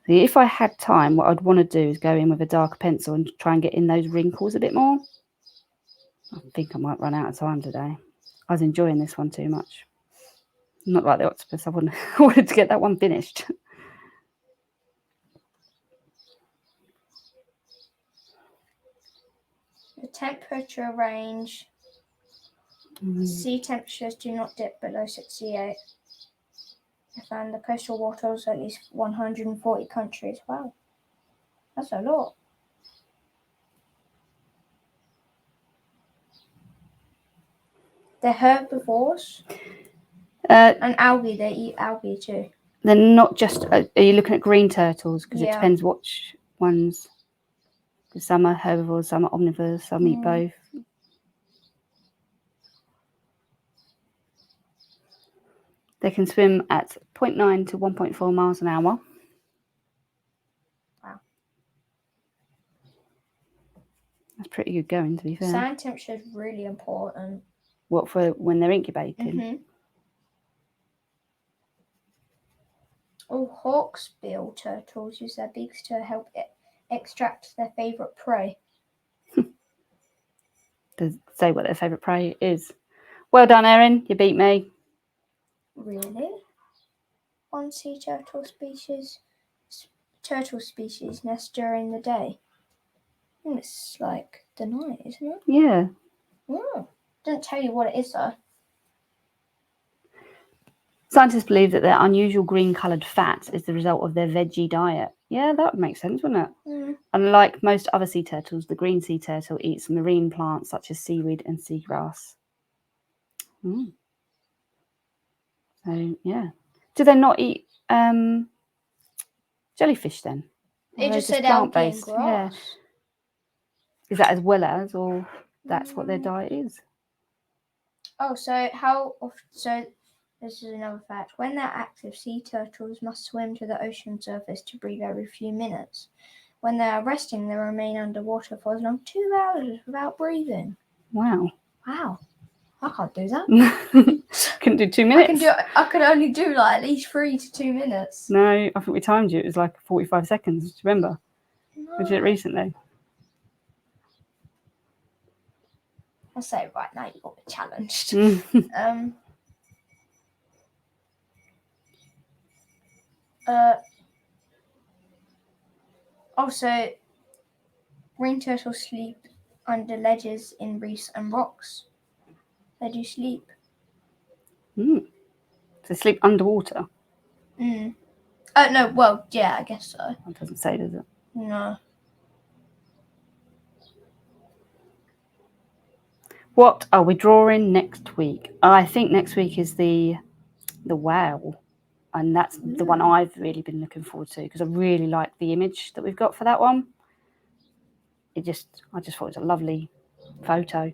If I had time, what I'd want to do is go in with a darker pencil and try and get in those wrinkles a bit more. I think I might run out of time today. I was enjoying this one too much. Not like the octopus. I wanted to get that one finished.
The temperature range. Sea temperatures do not dip below 68. I found the coastal waters at least 140 countries. Wow. That's a lot. They're herbivores. And algae, they eat algae too.
They're not just. Are you looking at green turtles? Because it depends which ones. Because some are herbivores, some are omnivores, some eat both. They can swim at 0.9 to 1.4 miles an hour.
Wow.
That's pretty good going, to be fair.
Sand temperature is really important.
What, for when they're incubating?
Mm-hmm. Oh, hawksbill turtles use their beaks to help extract their favourite prey.
To say what their favourite prey is. Well done, Erin. You beat me.
Really? One sea turtle species nest during the day. It's like the night, isn't it?
Yeah.
Doesn't tell you what it is though.
Scientists believe that their unusual green-coloured fat is the result of their veggie diet. Yeah, that would make sense, wouldn't it? Unlike most other sea turtles, the green sea turtle eats marine plants such as seaweed and seagrass. So, yeah. Do they not eat jellyfish then?
It just said algae and grass.
Yeah. Is that as well as, or that's what their diet is?
Oh, so this is another fact. When they're active, sea turtles must swim to the ocean surface to breathe every few minutes. When they are resting, they remain underwater for as long as 2 hours without breathing.
Wow.
I can't do that.
Couldn't do 2 minutes.
I could only do like at least 3 to 2 minutes.
No, I think we timed you. It was like 45 seconds. Do you remember?
No.
We did it recently.
I'll say it right now. You got me challenged. Also, green turtles sleep under ledges in reefs and rocks. They do sleep.
To sleep underwater.
No, well, yeah, I guess so.
It doesn't say, does it?
No.
What are we drawing next week? I think next week is the wow. And that's the one I've really been looking forward to because I really like the image that we've got for that one. I just thought it was a lovely photo.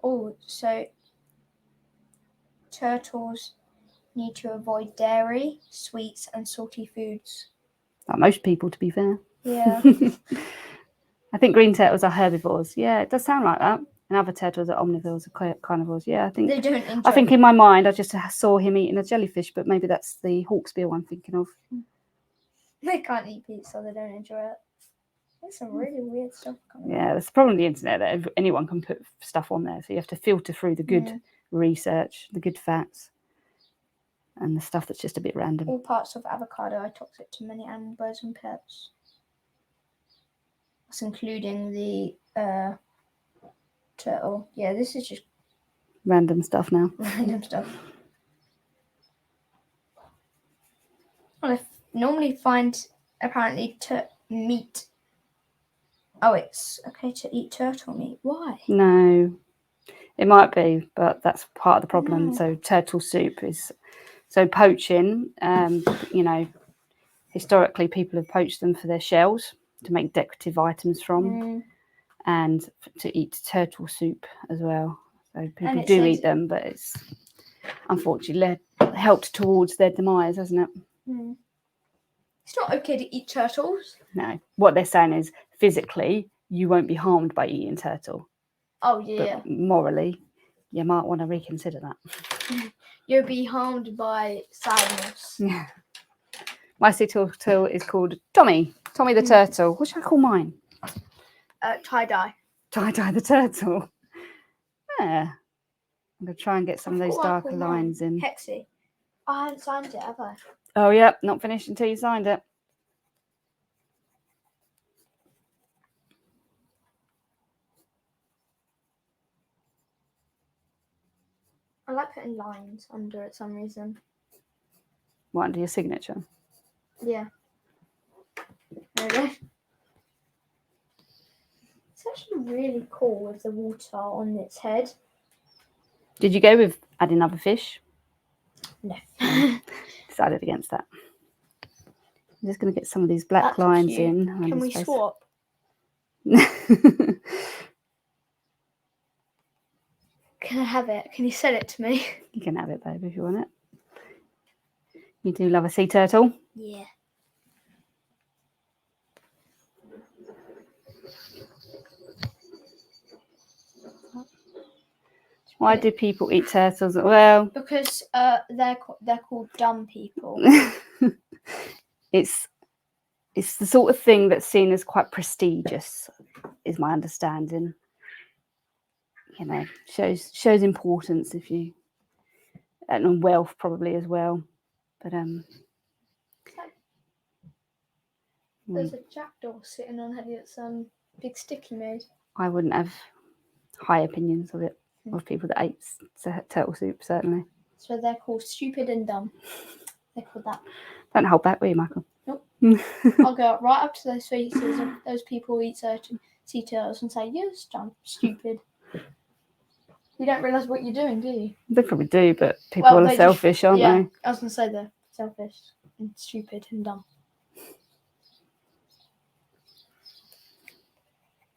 Oh, so turtles need to avoid dairy, sweets, and salty foods.
Like most people, to be fair.
Yeah.
I think green turtles are herbivores. Yeah, it does sound like that. And other turtles are omnivores, or carnivores. Yeah, I think.
They don't enjoy.
I think in my mind, I just saw him eating a jellyfish, but maybe that's the hawksbill I'm thinking of.
They can't eat pizza, they don't enjoy it. There's some really weird stuff coming
Yeah, there's a problem with the internet that anyone can put stuff on there. So you have to filter through the good research, the good facts, and the stuff that's just a bit random.
All parts of avocado are toxic to many animal birds and pets. That's including the turtle. Yeah, this is just
Random stuff now.
random stuff. Well, I normally find apparently meat. Oh, it's okay to eat turtle meat. Why?
No, it might be, but that's part of the problem.
No.
So turtle soup is poaching. Historically people have poached them for their shells to make decorative items from, and to eat turtle soup as well. So people do eat them, but it's unfortunately helped towards their demise, hasn't it?
It's not okay to eat turtles.
No. What they're saying is physically you won't be harmed by eating turtle.
Oh, yeah.
But morally, you might want to reconsider that.
You'll be harmed by sadness.
Yeah. My SeaTurtle is called Tommy. Tommy the turtle. What should I call mine?
Tie-dye.
Tie-dye the turtle. Yeah. I'm going to try and get some of those darker lines in.
Hexy. I haven't signed it, have I?
Oh, yeah. Not finished until you signed it.
I like putting lines under it for some reason.
What, under your signature?
Yeah. There we go. It's actually really cool with the water on its head.
Did you go with adding other fish?
No.
Decided against that. I'm just going to get some of these black lines in.
Can we swap? Can I have it? Can you sell it to me?
You can have it, babe, if you want it. You do love a sea turtle?
Yeah.
Why do people eat turtles? Well,
because they're called dumb people.
It's the sort of thing that's seen as quite prestigious, is my understanding. You know, shows importance if you, and wealth probably as well. But
There's a jackdaw sitting on Elliot's big stick he made.
I wouldn't have high opinions of it, of people that ate turtle soup, certainly.
So they're called stupid and dumb. They're called that.
Don't hold back, will you, Michael?
Nope. I'll go right up to those faces of those people who eat sea turtles and say, "You're stupid. You don't realise what you're doing, do you?"
They probably do, but people are selfish, aren't they?
I was going to say they're selfish and stupid and dumb.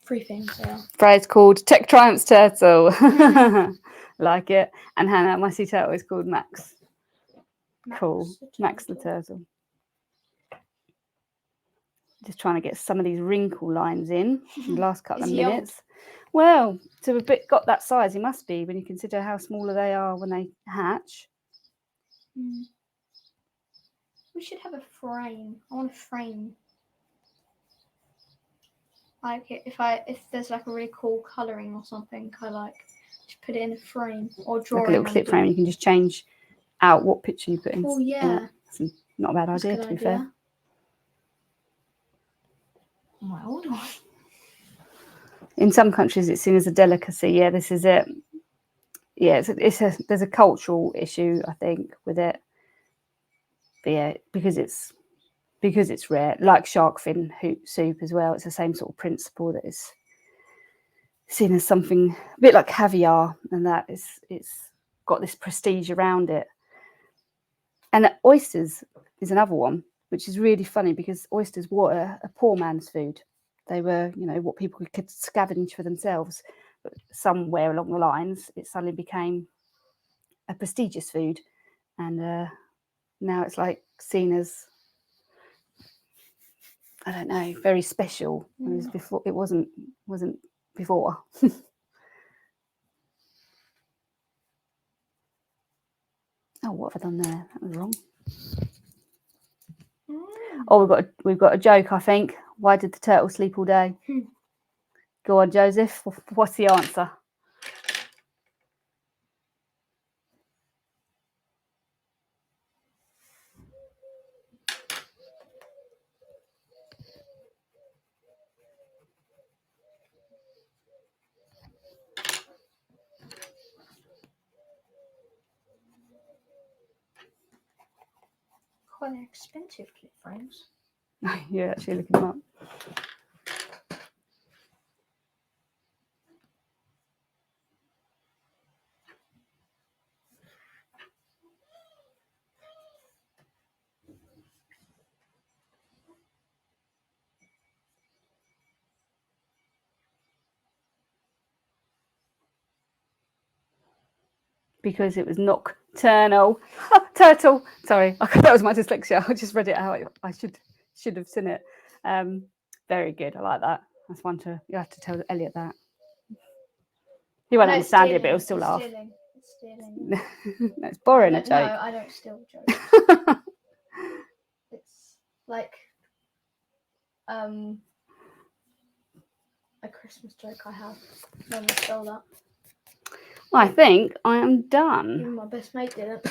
3 things they are.
Freya's called Tech Triumph's Turtle. Like it. And Hannah, my sea turtle, is called Max. Cool. Max the turtle. Just trying to get some of these wrinkle lines in the last couple of minutes. Well, to have got that size, he must be when you consider how smaller they are when they hatch.
We should have a frame. I want a frame. Like if there's like a really cool colouring or something, I like just put it in a frame or drawing.
Like a little clip frame, you can just change out what picture you put in.
Oh yeah,
That's not a bad idea, to be fair.
Oh my old one.
In some countries, it's seen as a delicacy. Yeah, this is it. Yeah, there's a cultural issue, I think, with it. But yeah, because it's rare, like shark fin soup as well. It's the same sort of principle that is seen as something a bit like caviar, and that it's got this prestige around it. And oysters is another one, which is really funny because oysters were a poor man's food. They were, what people could scavenge for themselves. But somewhere along the lines, it suddenly became a prestigious food, and now it's like seen as, I don't know, very special. Whereas before, it wasn't before. Oh, what have I done there? That was wrong. Oh, we've got a joke, I think. Why did the turtle sleep all day? Go on, Joseph. What's the answer?
Quite expensive clip frames.
You're actually looking them up. Because it was nocturnal. Oh, turtle. Sorry, that was my dyslexia. I just read it how I should have seen it. Very good. I like that. That's one you have to tell Elliot that. He won't understand it, but he'll still laugh.
It's stealing.
It's borrowing a joke.
No, I don't steal jokes. It's like a Christmas joke I have. No one stole that.
I think I am done.
Even my best mate didn't,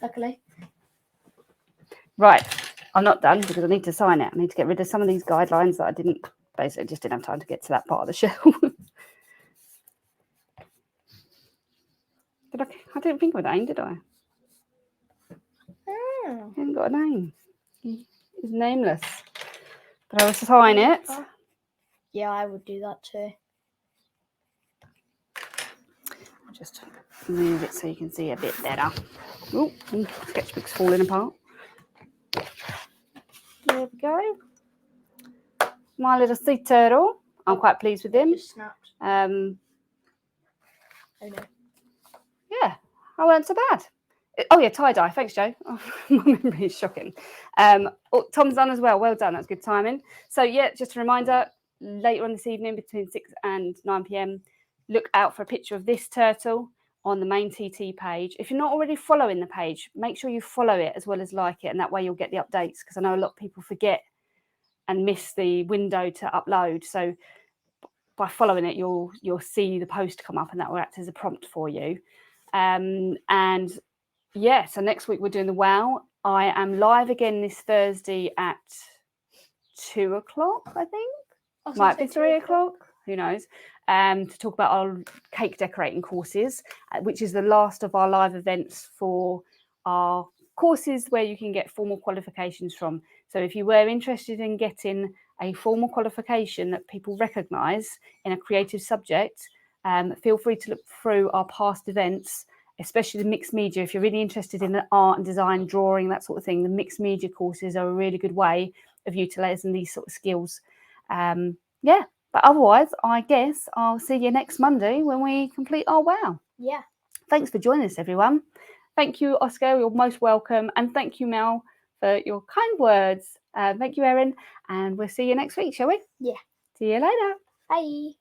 luckily.
Right, I'm not done because I need to sign it. I need to get rid of some of these guidelines that I just didn't have time to get to that part of the show. I didn't think of a name, did I?
Oh.
He hasn't got a name. He's nameless. But I will sign it.
Yeah, I would do that too.
I'll just move it so you can see a bit better. Oh, sketchbook's falling apart. There we go. My little sea turtle. I'm quite pleased with him.
Just snapped.
Oh
no.
Yeah, I weren't so bad. Oh yeah, tie-dye. Thanks, Joe. Oh, my memory is shocking. Tom's done as well. Well done. That's good timing. So yeah, just a reminder, later on this evening between 6 and 9 p.m, look out for a picture of this turtle on the main TT page. If you're not already following the page, make sure you follow it as well as like it, and that way you'll get the updates, because I know a lot of people forget and miss the window to upload. So by following it, you'll see the post come up, and that will act as a prompt for you. And yeah, so next week we're doing the WOW. I am live again this Thursday at 2 o'clock, I think. Might be 3 o'clock. Who knows? To talk about our cake decorating courses, which is the last of our live events for our courses where you can get formal qualifications from. So if you were interested in getting a formal qualification that people recognise in a creative subject, feel free to look through our past events, especially the mixed media. If you're really interested in art and design, drawing, that sort of thing, the mixed media courses are a really good way of utilising these sort of skills. Yeah, but otherwise, I guess I'll see you next Monday when we complete our WOW.
Yeah.
Thanks for joining us, everyone. Thank you, Oscar. You're most welcome. And thank you, Mel, for your kind words. Thank you, Erin. And we'll see you next week, shall we?
Yeah.
See you later.
Bye.